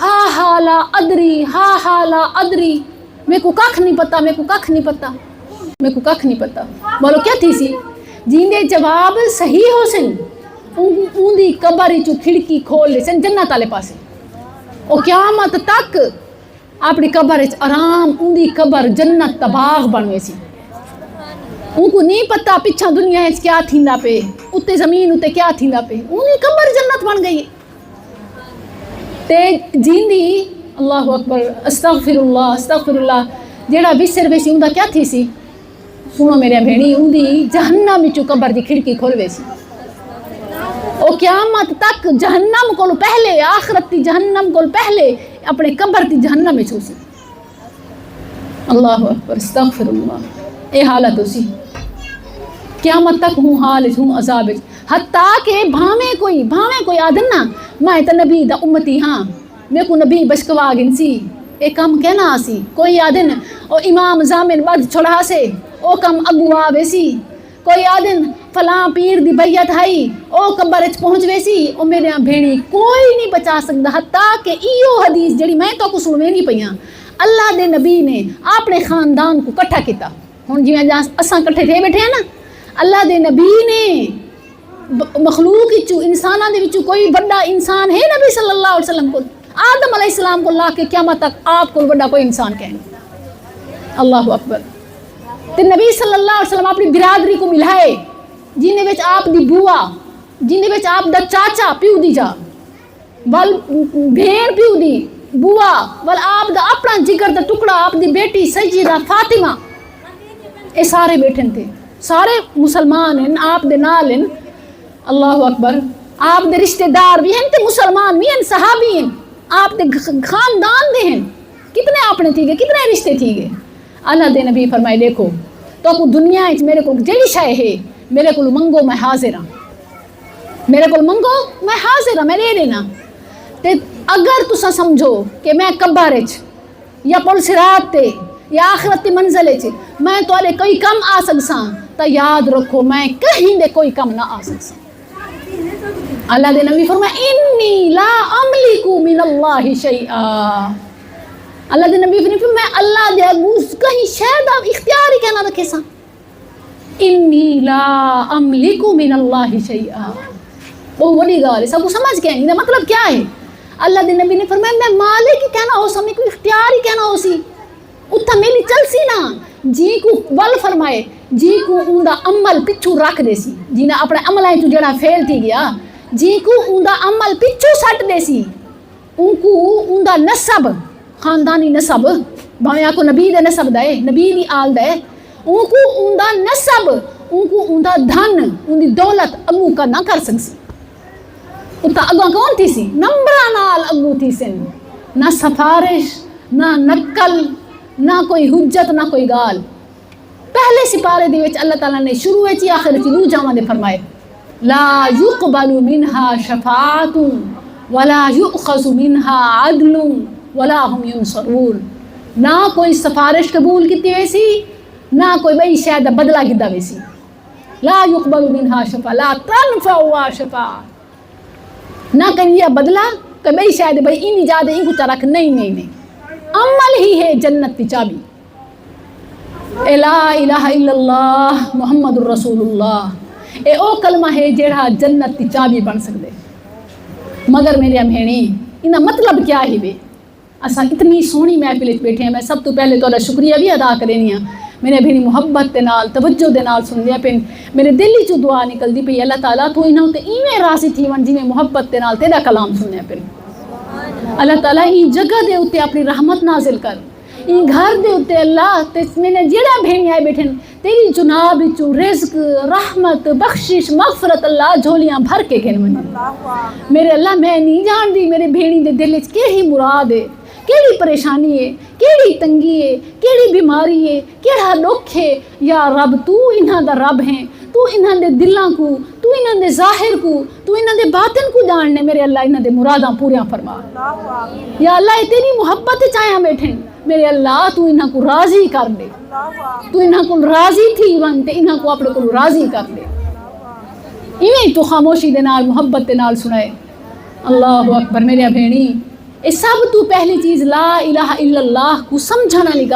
ہا لا ادری، ہا لا ادری، میرے کو کھ نہیں پتا، میرے کو کھ نہیں پتا، میرے کو کھ نہیں پتا۔ بولو کیا تھی سی؟ جیندے جواب صحیح ہو سن اون دی قبر چو کھڑکی کھول لے سن جنت والے پاسے، او قیامت تک اپنی قبر آرام، اون دی قبر جنت باغ بنوے سی۔ ان کو نہیں پتا پچھا دنیا ہے کیا تھیندا پے، اتے زمین اتے کیا تھیندا پے، اون دی قبر جنت بن گئی تے جیندی۔ اللہ اکبر، استغفر اللہ جیڑا بسر ویسی اون دا کیا تھی سی؟ سنو میرے بھینی، اون دی جہنم وچوں قبر دی کھڑکی کھول وے سی، او قیامت تک جہنم کول پہلے، آخرت دی جہنم کول پہلے اپنے قبر دی جہنم وچ سی۔ اللہ اکبر، استغفر اللہ، اے حالت ہو سی قیامت تک ہوں حال ہوں عذاب، حتیٰ کہ بھاویں کوئی آدن نا میں تا نبی دا امتی ہاں، میں کو نبی بشکوا گن سی، اے کم کہنا سی، کوئی آدن او امام زامن ود چھڑا سے او کم اگو آوے سی، کوئی آدن فلاں پیر دی بیعت ہائی او قبر اچ پہنچ وے سی، او میرے بھیڑی کوئی نہیں بچا سکتا، حتیٰ کہ ایو حدیث جڑی میں تو کو سنوینی پیاں، اللہ دے نبی نے اپنے خاندان کو کٹھا کیتا، ہن جی اساں کٹھے تھے بیٹھے ہیں نا، اللہ دے نبی نے مخلوق وچوں انساناں دے وچوں کوئی بڑا انسان ہے نبی صلی اللہ علیہ وسلم کو، آدم علیہ السلام کو لا کے قیامت تک آپ کو بڑا کوئی انسان کہیں۔ اللہ اکبر، تے نبی صلی اللہ علیہ وسلم اپنی برادری کو ملائے، جنہیں وچ آپ دی بوا، جنہیں وچ آپ دا چاچا پیو دی جا، ول بھین پیو دی بوا، ول آپ دا اپنا جگر دا ٹکڑا آپ دی بیٹی سیدہ فاطمہ، اے سارے بیٹھن تھے، سارے مسلمان ہیں، آپ دے نال ہیں۔ اللہ اکبر، آپ دے رشتہ دار بھی ہیں تے مسلمان بھی ہیں، صحابی ہیں، آپ دے خاندان دے ہیں، کتنے اپنے تھی گئے، کتنے رشتے تھی گئے۔ اللہ دے نبی فرمائے دیکھو تو کو دنیا وچ میرے کو جڑی شے ہے میرے کو منگو میں حاضر ہاں، میرے کو منگو میں حاضر ہاں، میں دے دینا۔ تے اگر تسا سمجھو کہ میں قبر وچ یا پل صراط تے یا آخرت دی منزل وچ میں تواڈے کوئی کم آ سکساں، تا یاد رکھو میں کہیں دے کوئی کم نہ آ سکساں۔ اللہ دے نبی فرمائے انی لا املک من اللہ شیئا، اللہ دے نبی فرمائے میں اللہ دے اگوں کہیں شے دا اختیار ہی کہنا رکھے سا، انی لا املک من اللہ شیئا، وہ بڑی گال ہے، سب کو سمجھ گئے نہیں مطلب کیا ہے۔ اللہ دے نبی نے فرمایا میں مالک ہی کہنا ہو سا، میں کوئی اختیار ہی کہنا ہو سی، اتھا میری چل سی نا، جی کو ول فرمائے جی کو ان دا عمل پچھو رکھ دے سی، جی نے اپنے عملائیں تو جڑا فیل تھی گیا، جی کو ان دا عمل پچھو سٹ دے سی، ان کو ان دا نسب خاندانی نسب بھاویں آپ کو نبی دے نسب دے، نبی دی آل دے، ان کو ان دا نسب، ان کو ان دا دھن، ان دی دولت اگو کا نہ کر سکسی، اتھا اگو کون تھی سی؟ نمبرہ نال اگو تھی سن، نہ سفارش، نہ نقل، نہ کوئی حجت، نہ کوئی گال۔ پہلے سپارے دی وچ اللہ تعالیٰ نے شروع وچ آخر وچ دو جاواں دے فرمائے لا يقبل منها شفاعة ولا يؤخذ منها عدل ولا هم ينصرون، نہ کوئی سفارش قبول کیتی ویسی، نہ کوئی بئی شے دا بدلہ کیتا ویسی، لا يقبل منها شفاعة لا تنفع شفاعة، نہ کہیں بدلہ کہ بئی شے دے بئی اینی جا دے ان کو چرک، نہیں، عمل ہی ہے جنت کی چابی۔ لا الہ الا اللہ محمد الرسول اللہ، اے او کلمہ ہے جڑا جنت کی چابی بن سکتے، مگر میرے بھیڑی انہا مطلب کیا ہے بے؟ اسا اتنی سونی محفل بیٹھے ہیں، میں سب تو پہلے تو شکریہ بھی ادا کرنی ہاں، میرے بھیڑی محبت دے نال توجہ دے نال سن دیا پہ میرے دل ہی چو دعا نکل دی پی اللہ تعالیٰ تو انہوں تے ایویں راضی تھی ون جی میں محبت دے نال تیرا کلام سنیا پہ، اللہ تعالیٰ این جگہ دے اتے اپنی رحمت نازل کر، این گھر دے اتے اللہ تے میں نے جڑا بھینی آئے بیٹھن تیری جناب چو رزق رحمت بخشش مغفرت اللہ جھولیاں بھر کے گھن منی، میرے اللہ میں نہیں جان دی میرے بھینی دے دل وچ کیڑی مراد ہے، کیڑی پریشانی ہے، کیڑی تنگی ہے، کیڑی بیماری ہے، کیڑا دکھ ہے، یا رب تو انہاں دا رب ہیں، تو انہاں دے دلاں کو، تو انہاں دے ظاہر کو، تو انہاں دے باطن کو جاننے، میرے اللہ انہاں دے مراداں پوریاں فرما، یا اللہ تیری محبت چاہیاں بیٹھیں، میرے اللہ تو انہاں کو راضی کر دے، تو انہاں کو راضی تھی ونتے انہاں کو اپنے کو راضی کر دے، ایویں تو خاموشی دے نال محبت دے نال سنائے۔ اللہ اکبر، میرے بھینی یہ سب تو پہلی چیز لا الہ الا اللہ کو سمجھنا لگا